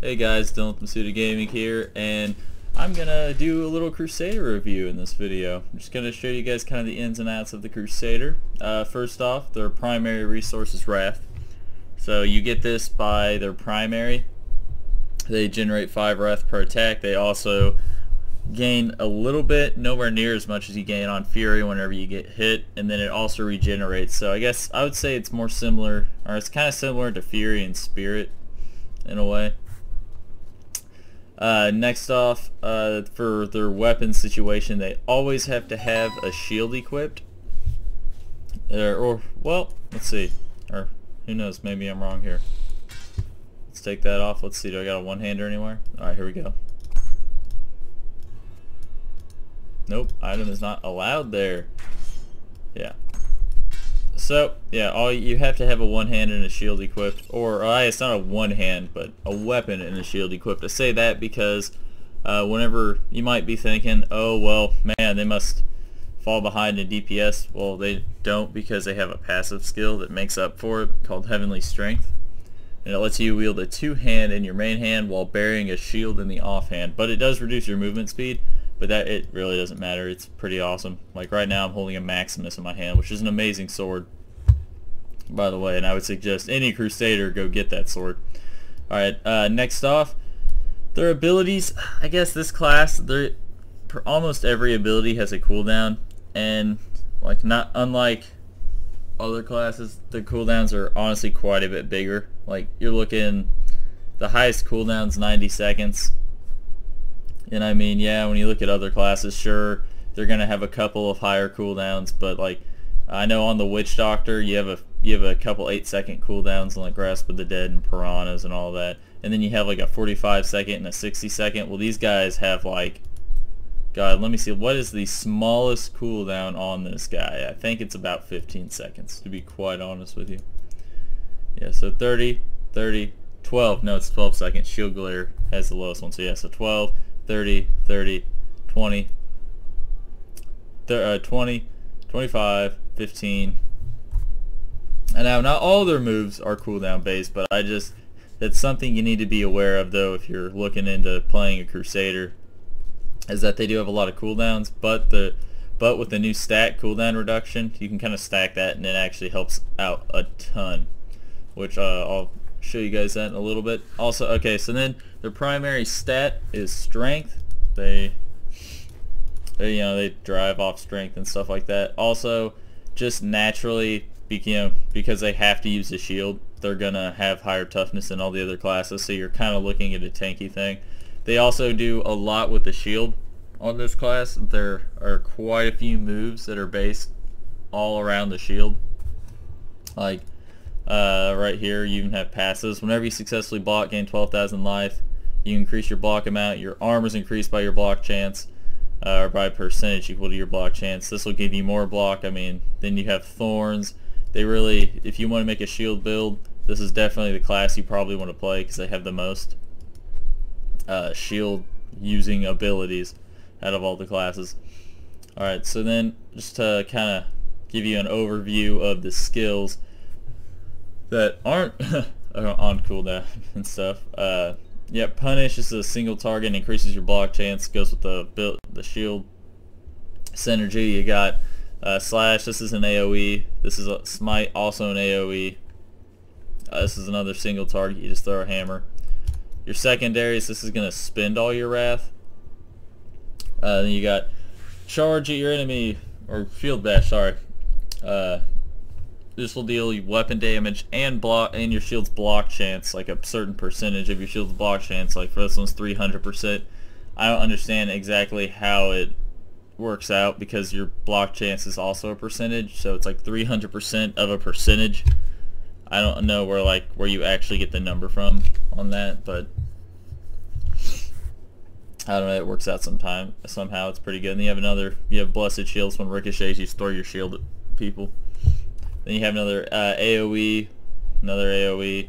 Hey guys, Dylan from Crusader Gaming here, and I'm gonna do a little Crusader review in this video. I'm just gonna show you guys kind of the ins and outs of the Crusader. First off, their primary resource is Wrath. So you get this by their primary. They generate 5 Wrath per attack. They also gain a little bit, nowhere near as much as you gain on Fury whenever you get hit, and then it also regenerates. So I guess I would say it's more similar, or it's kind of similar to Fury and Spirit in a way. Next off, for their weapon situation, they always have to have a shield equipped. Well, let's see. Or, who knows, maybe I'm wrong here. Let's take that off. Let's see, do I got a one-hander anywhere? Alright, here we go. Nope, item is not allowed there. Yeah. So, yeah, you have to have a one-hand and a shield equipped, or it's not a one-hand, but a weapon and a shield equipped. I say that because whenever you might be thinking, oh, well, man, they must fall behind in DPS. Well, they don't, because they have a passive skill that makes up for it called Heavenly Strength. And it lets you wield a two-hand in your main hand while burying a shield in the offhand. But it does reduce your movement speed, but it really doesn't matter. It's pretty awesome. Like right now I'm holding a Maximus in my hand, which is an amazing sword, by the way, and I would suggest any Crusader go get that sword. Alright, next off, their abilities. I guess this class, almost every ability has a cooldown, and like not unlike other classes, the cooldowns are honestly quite a bit bigger. Like you're looking, the highest cooldown's 90 seconds. And I mean, yeah, when you look at other classes, sure, they're gonna have a couple of higher cooldowns, but like I know on the Witch Doctor, you have a couple 8-second cooldowns on like Grasp of the Dead and Piranhas and all that, and then you have like a 45-second and a 60-second. Well, these guys have like, God, let me see, what is the smallest cooldown on this guy? I think it's about 15 seconds, to be quite honest with you. Yeah, so 30, 30, 12. No, it's 12 seconds. Shield Glare has the lowest one, so yeah, so 12. 30, 30, 20, 20, 25, 15. And now not all their moves are cooldown based, but that's something you need to be aware of though if you're looking into playing a Crusader, is that they do have a lot of cooldowns, but with the new stat cooldown reduction, you can kind of stack that and it actually helps out a ton, which I'll show you guys that in a little bit. Also, okay, so then their primary stat is strength. They drive off strength and stuff like that. Also, just naturally, because they have to use the shield, they're gonna have higher toughness than all the other classes, so you're kind of looking at a tanky thing. They also do a lot with the shield on this class. There are quite a few moves that are based all around the shield. Like right here, you even have passes. Whenever you successfully block, gain 12,000 life. You increase your block amount. Your armor is increased by your block chance, or by percentage equal to your block chance. This will give you more block. I mean, then you have thorns. They really, if you want to make a shield build, this is definitely the class you probably want to play because they have the most shield using abilities out of all the classes. Alright, so then just to kind of give you an overview of the skills that aren't on cooldown and stuff. Yeah, Punish is a single target, increases your block chance, goes with the shield synergy. You got Slash, this is an AoE. This is a Smite, also an AoE. This is another single target, you just throw a hammer. Your secondaries, this is going to spend all your Wrath. Then you got Charge at your enemy, or Shield Bash, sorry. This will deal weapon damage and your shield's block chance, like a certain percentage of your shield's block chance. Like for this one's 300%. I don't understand exactly how it works out because your block chance is also a percentage, so it's like 300% of a percentage. I don't know where you actually get the number from on that, but I don't know, it works out somehow. It's pretty good. And you have Blessed Shields. When ricochets, you throw your shield at people. Then you have another AoE, another AoE.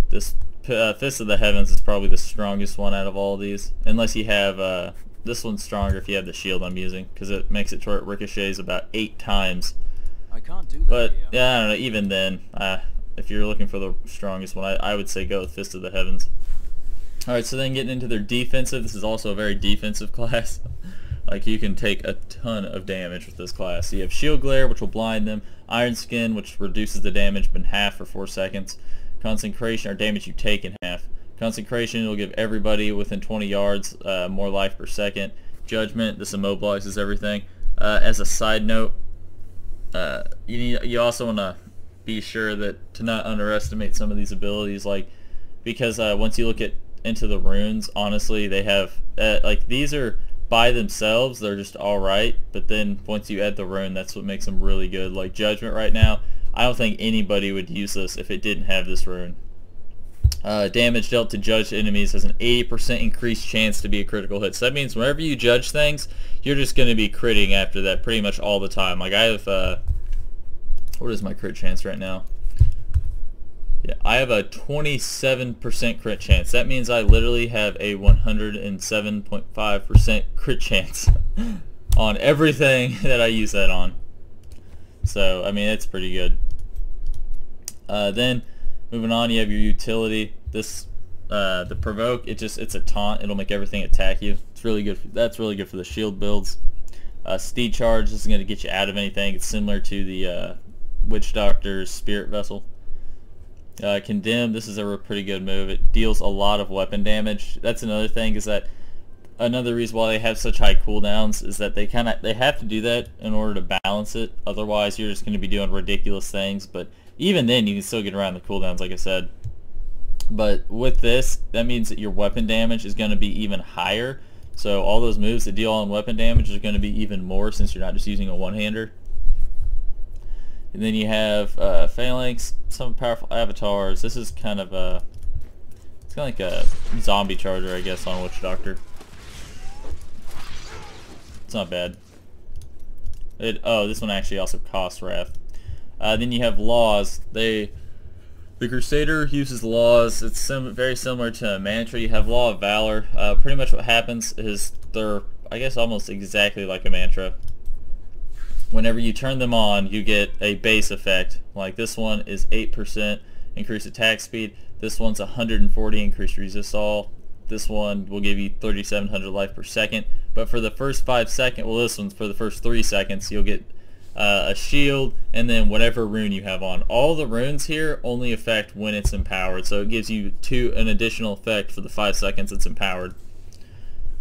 This Fist of the Heavens is probably the strongest one out of all of these, unless you have this one's stronger if you have the shield I'm using, because it makes it to where it ricochets about 8 times. I can't do that. But yeah, I don't know. Even then, if you're looking for the strongest one, I would say go with Fist of the Heavens. Alright, so then getting into their defensive, this is also a very defensive class. Like, you can take a ton of damage with this class. So you have Shield Glare, which will blind them, Iron Skin, which reduces the damage in half for 4 seconds, Consecration, or damage you take in half. Consecration will give everybody within 20 yards more life per second. Judgment, this immobilizes everything. As a side note, you also want to be sure that to not underestimate some of these abilities, like, because once you look into the runes, honestly, they have like, these are by themselves, they're just alright, but then once you add the rune, that's what makes them really good. Like Judgment right now, I don't think anybody would use this if it didn't have this rune. Damage dealt to judged enemies has an 80% increased chance to be a critical hit. So that means whenever you judge things, you're just going to be critting after that pretty much all the time. Like, I have, what is my crit chance right now? Yeah, I have a 27% crit chance. That means I literally have a 107.5% crit chance on everything that I use that on. So, I mean, it's pretty good. Then, moving on, you have your utility. This, the provoke, it's a taunt. It'll make everything attack you. It's really good. That's really good for the shield builds. Steed charge, this is going to get you out of anything. It's similar to the Witch Doctor's Spirit Vessel. Condemn, this is a pretty good move. It deals a lot of weapon damage. That's another thing, is that another reason why they have such high cooldowns is that they have to do that in order to balance it. Otherwise, you're just going to be doing ridiculous things. But even then, you can still get around the cooldowns, like I said. But with this, that means that your weapon damage is going to be even higher. So all those moves that deal on weapon damage are going to be even more, since you're not just using a one-hander. And then you have Phalanx, some powerful avatars. This is kind of a, it's kind of like a zombie charger, I guess, on Witch Doctor. It's not bad. Oh, this one actually also costs Wrath. Then you have Laws. The Crusader uses Laws. It's very similar to Mantra. You have Law of Valor. Pretty much what happens is they're, I guess, almost exactly like a Mantra. Whenever you turn them on, you get a base effect. Like this one is 8% increased attack speed. This one's 140 increased resist all. This one will give you 3,700 life per second. But for the first 5 seconds, well, this one's for the first 3 seconds, you'll get a shield and then whatever rune you have on. All the runes here only affect when it's empowered, so it gives you an additional effect for the 5 seconds it's empowered.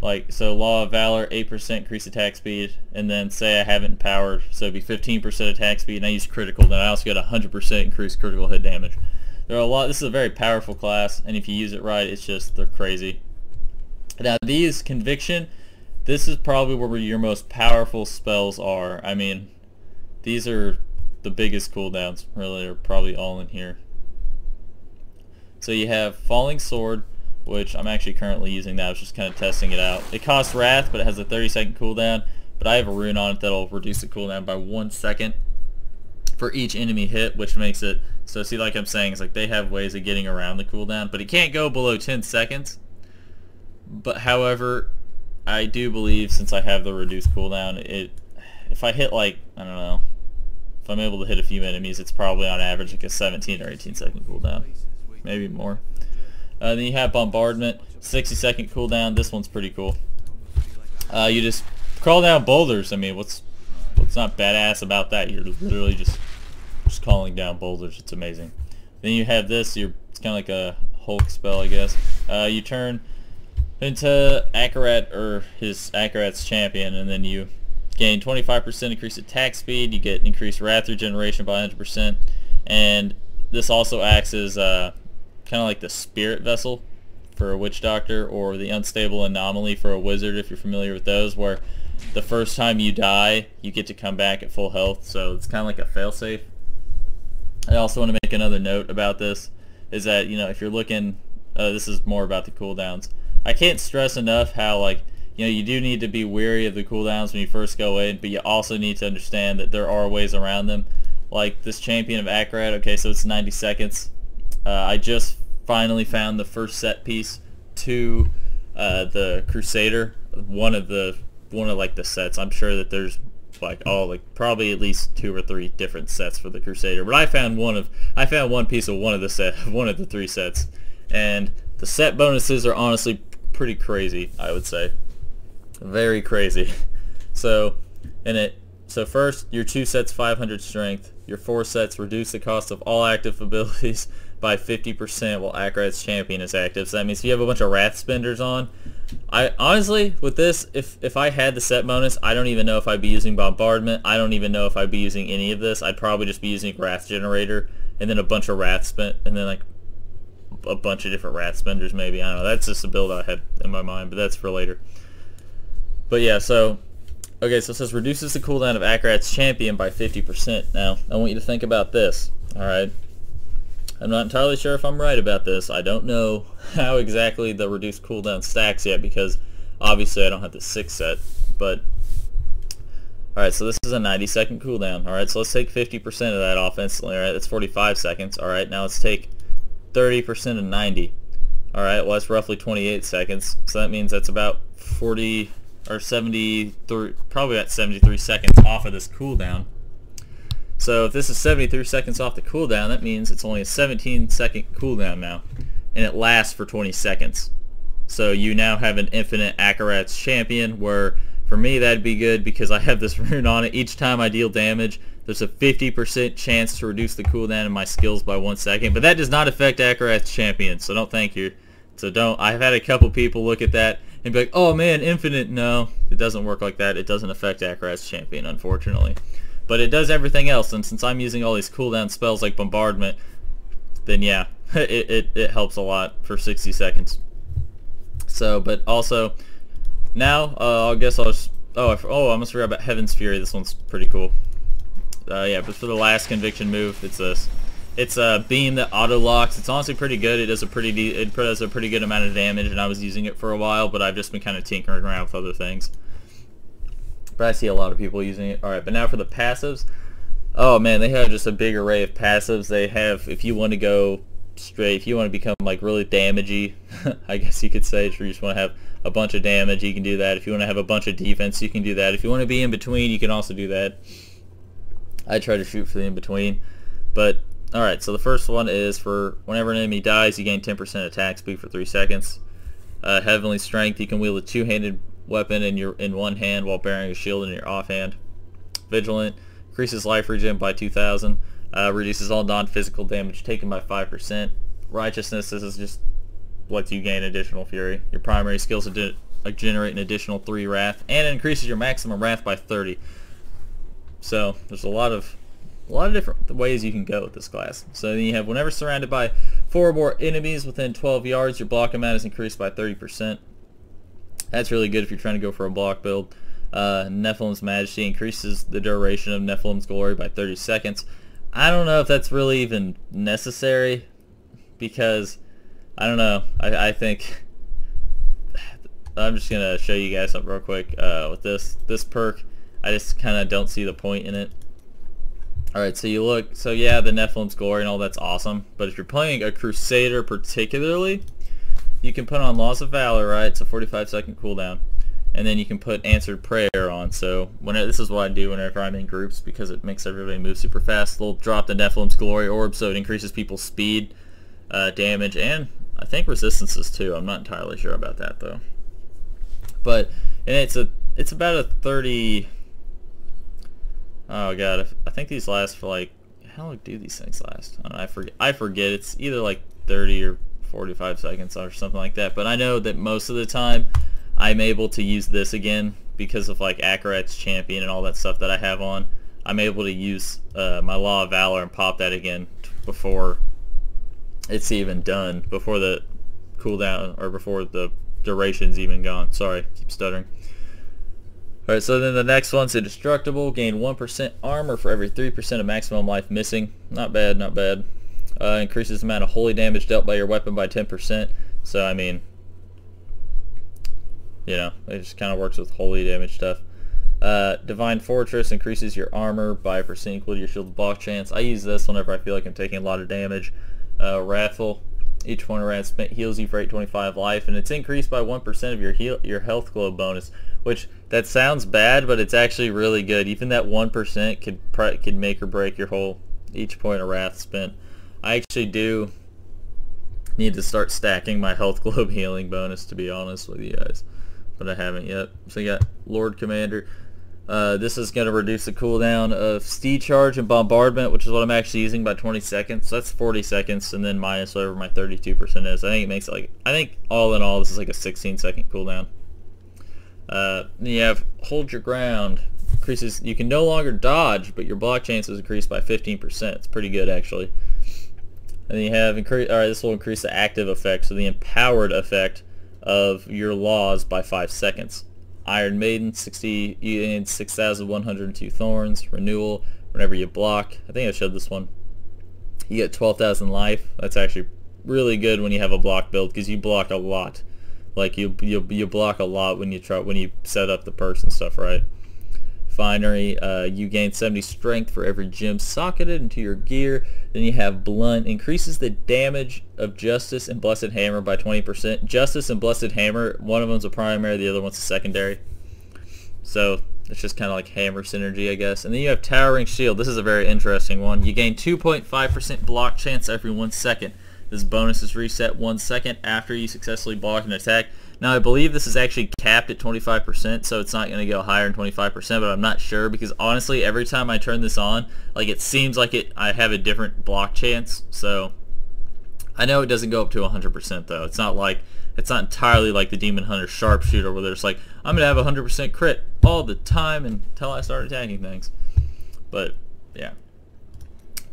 Like, so Law of Valor, 8% increased attack speed, and then say I have it empowered, so it'd be 15% attack speed, and I use critical, then I also get 100% increased critical hit damage. There are a lot. This is a very powerful class, and if you use it right, it's just, they're crazy. Now these, Conviction, this is probably where your most powerful spells are. I mean, these are the biggest cooldowns, really, are probably all in here. So you have Falling Sword, which I'm actually currently using that. I was just kind of testing it out. It costs Wrath, but it has a 30-second cooldown, but I have a rune on it that'll reduce the cooldown by 1 second for each enemy hit, which makes it, so see, like I'm saying, it's like they have ways of getting around the cooldown, but it can't go below 10 seconds. But however, I do believe, since I have the reduced cooldown, if I hit, like, I don't know, if I'm able to hit a few enemies, it's probably on average like a 17 or 18 second cooldown, maybe more. Then you have Bombardment, 60-second cooldown. This one's pretty cool. You just crawl down boulders. I mean, what's not badass about that? You're literally just calling down boulders. It's amazing. Then you have this. It's kind of like a Hulk spell, I guess. You turn into Akarat, or Akarat's champion, and then you gain 25% increased attack speed. You get increased Wrath regeneration by 100%, and this also acts as kind of like the Spirit Vessel for a Witch Doctor, or the Unstable Anomaly for a Wizard, if you're familiar with those, where the first time you die, you get to come back at full health, so it's kind of like a failsafe. I also want to make another note about this, is that, you know, if you're looking, this is more about the cooldowns. I can't stress enough how, like, you know, you do need to be wary of the cooldowns when you first go in, but you also need to understand that there are ways around them. Like this Champion of Akarat, okay, so it's 90 seconds. I just finally found the first set piece to the Crusader, one of like the sets. I'm sure that there's like probably at least 2 or 3 different sets for the Crusader, but I found one piece of one of the 3 sets, and the set bonuses are honestly pretty crazy, I would say. Very crazy. So first, your 2 sets 500 strength. Your 4 sets reduce the cost of all active abilities by 50% while Akrat's Champion is active. So that means if you have a bunch of Wrath Spenders on, I honestly, with this, if I had the set bonus, I don't even know if I'd be using Bombardment. I don't even know if I'd be using any of this. I'd probably just be using Wrath Generator and then a bunch of Wrath Spent, and then like a bunch of different Wrath Spenders maybe. I don't know. That's just a build I had in my mind, but that's for later. But yeah, so okay, so it says reduces the cooldown of Akrat's Champion by 50%. Now, I want you to think about this, alright? I'm not entirely sure if I'm right about this. I don't know how exactly the reduced cooldown stacks yet because obviously I don't have the 6 set, but alright, so this is a 90-second cooldown. Alright, so let's take 50% of that off instantly. Alright, that's 45 seconds. Alright, now let's take 30% of 90. Alright, well that's roughly 28 seconds. So that means that's about 40 or 73, probably about 73 seconds off of this cooldown. So if this is 73 seconds off the cooldown, that means it's only a 17-second cooldown now, and it lasts for 20 seconds. So you now have an infinite Akrat's Champion, where for me that'd be good because I have this rune on it. Each time I deal damage, there's a 50% chance to reduce the cooldown of my skills by 1 second, but that does not affect Akrat's Champion, so don't thank you. So don't. I've had a couple people look at that and be like, oh man, infinite. No, it doesn't work like that. It doesn't affect Akrat's Champion, unfortunately. But it does everything else, and since I'm using all these cooldown spells like Bombardment, then yeah, it helps a lot for 60 seconds. So, but also, now, I guess I'll just, I almost forgot about Heaven's Fury. This one's pretty cool. Yeah, but for the last conviction move, it's this. It's a beam that auto-locks. It's honestly pretty good. It does a pretty good amount of damage, and I was using it for a while, but I've just been kind of tinkering around with other things. But I see a lot of people using it. Alright, but now for the passives. Oh man, they have just a big array of passives. They have, if you want to go straight, if you want to become like really damagey, I guess you could say, if you just want to have a bunch of damage, you can do that. If you want to have a bunch of defense, you can do that. If you want to be in between, you can also do that. I try to shoot for the in between. But alright, so the first one is for whenever an enemy dies, you gain 10% attack speed for 3 seconds. Heavenly Strength, you can wield a two-handed weapon in one hand while bearing a shield in your offhand. Vigilant, increases life regen by 2,000. Reduces all non-physical damage taken by 5%. Righteousness, this is just lets you gain additional fury. Your primary skills generate an additional 3 wrath, and it increases your maximum wrath by 30. So there's a lot of different ways you can go with this class. So then you have whenever surrounded by 4 or more enemies within 12 yards, your block amount is increased by 30%. That's really good if you're trying to go for a block build. Nephilim's Majesty increases the duration of Nephilim's glory by 30 seconds. I don't know if that's really even necessary because, I don't know, I think, I'm just going to show you guys something real quick with this perk. I just kind of don't see the point in it. Alright, so you look, so yeah, the Nephilim's glory and all that's awesome, but if you're playing a Crusader particularly, you can put on Laws of Valor, right? It's a 45-second cooldown. And then you can put Answered Prayer on. So this is what I do whenever I'm in groups because it makes everybody move super fast. They'll drop the Nephilim's Glory Orb, so it increases people's speed, damage, and I think resistances too. I'm not entirely sure about that though. But and it's about a 30. Oh god, I think these last for like, how long do these things last? I don't know, I forget. It's either like 30 or 45 seconds or something like that, but I know that most of the time I'm able to use this again because of like Akrat's Champion and all that stuff that I have on. I'm able to use my Law of Valor and pop that again before it's even done, before the cooldown or before the duration's even gone. Sorry, keep stuttering. Alright, so then the next one's Indestructible. Gain 1% armor for every 3% of maximum life missing. Not bad, not bad. Increases the amount of holy damage dealt by your weapon by 10%. So, I mean, you know, it just kind of works with holy damage stuff. Divine Fortress increases your armor by a percent equal to your shield block chance. I use this whenever I feel like I'm taking a lot of damage. Wrathful. Each point of wrath spent heals you for 825 life, and it's increased by 1% of your health glow bonus. Which, that sounds bad, but it's actually really good. Even that 1% could make or break your each point of wrath spent. I actually do Need to start stacking my health globe healing bonus, to be honest with you guys, but I haven't yet. So you got Lord Commander. This is going to reduce the cooldown of Steed Charge and Bombardment, which is what I'm actually using, by 20 seconds. So that's 40 seconds, and then minus whatever my 32% is. I think it makes it like, I think all in all this is like a 16-second cooldown. Then you have Hold Your Ground. Increases, you can no longer dodge, but your block chance is increased by 15%. It's pretty good, actually. And then you have alright, this will increase the active effect, so the empowered effect of your laws by 5 seconds. Iron Maiden, 60, you gain 6,102 thorns. Renewal, whenever you block. I think I showed this one. You get 12,000 life. That's actually really good when you have a block build, because you block a lot. Like you block a lot when you set up the perks and stuff, right? Finery, you gain 70 strength for every gem socketed into your gear. Then you have Blunt, increases the damage of Justice and Blessed Hammer by 20%. Justice and Blessed Hammer, one of them's a primary, the other one's a secondary. So it's just kind of like hammer synergy, I guess. And then you have Towering Shield. This is a very interesting one. You gain 2.5% block chance every 1 second. This bonus is reset 1 second after you successfully block an attack. Now I believe this is actually capped at 25%, so it's not going to go higher than 25%, but I'm not sure, because honestly every time I turn this on, like, it seems like I have a different block chance. So I know it doesn't go up to 100% though. It's not entirely like the Demon Hunter Sharpshooter where there's like, I'm going to have 100% crit all the time until I start attacking things. But yeah.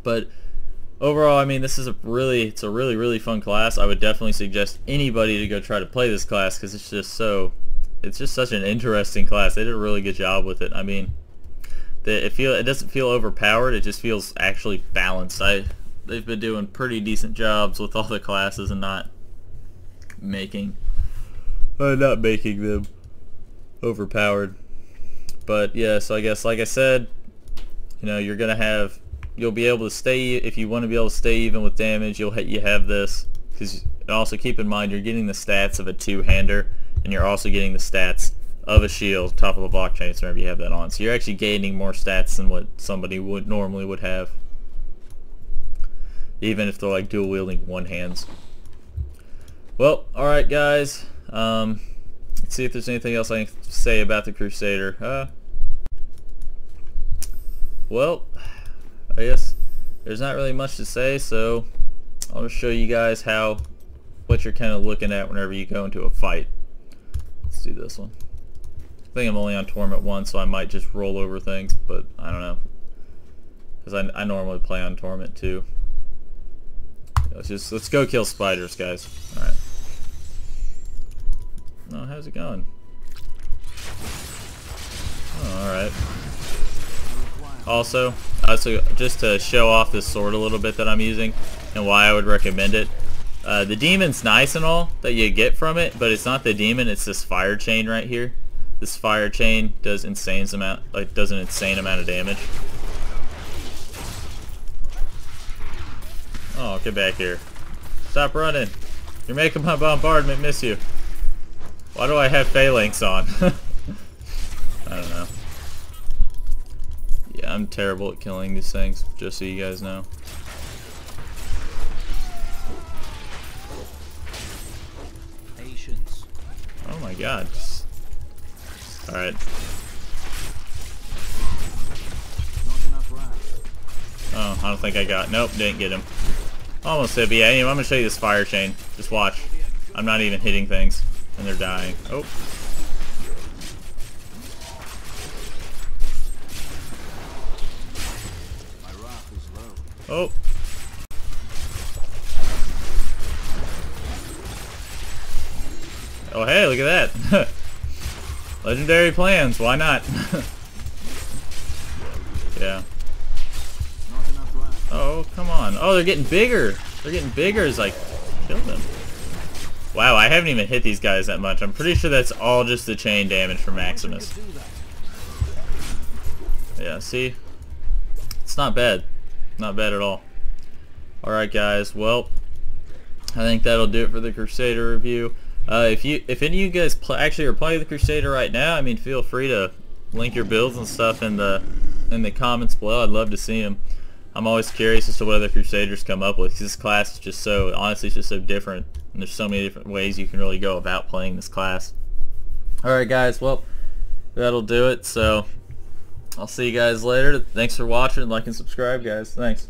But overall, I mean, it's a really fun class. I would definitely suggest anybody to go try to play this class, because it's just such an interesting class. They did a really good job with it. I mean, it doesn't feel overpowered. It just feels actually balanced. They've been doing pretty decent jobs with all the classes and not making them overpowered. But yeah, so I guess, like I said, you know, you'll be able to stay, if you want to be able to stay even with damage, you have this, because also keep in mind you're getting the stats of a two-hander, and you're also getting the stats of a shield, top of the block chain, whenever you have that on. So you're actually gaining more stats than what somebody normally would have, even if they're like dual wielding one hands. Well, alright guys, let's see if there's anything else I can say about the Crusader. Well, I guess there's not really much to say, so I'll just show you guys what you're kind of looking at whenever you go into a fight. Let's do this one. I think I'm only on Torment 1, so I might just roll over things, but I don't know, because I normally play on Torment 2. Let's go kill spiders, guys. Alright. Oh, how's it going? Oh, alright. Also, just to show off this sword a little bit that I'm using and why I would recommend it. The demon's nice and all that you get from it, but it's not the demon, it's this fire chain right here. This fire chain does an insane amount of damage. Oh, get back here. Stop running. You're making my bombardment miss you. Why do I have phalanx on? I don't know. Yeah, I'm terrible at killing these things, just so you guys know. Patience. Oh my god. Alright. Oh, I don't think I got... Nope, didn't get him. Almost did, but yeah, anyway, I'm going to show you this fire chain. Just watch. I'm not even hitting things, and they're dying. Oh. Oh. Oh, hey, look at that. Legendary plans, why not? Yeah. Oh, come on. Oh, they're getting bigger. They're getting bigger as I kill them. Wow, I haven't even hit these guys that much. I'm pretty sure that's all just the chain damage from Maximus. Yeah, see? It's not bad. Not bad at all. Alright guys, well, I think that'll do it for the Crusader review. If any of you guys actually are playing the Crusader right now, I mean, feel free to link your builds and stuff in the comments below. I'd love to see them. I'm always curious as to what other Crusaders come up with, because this class is just so, honestly, it's just so different, and there's so many different ways you can really go about playing this class. Alright guys, well, that'll do it, so I'll see you guys later. Thanks for watching, like and subscribe guys. Thanks.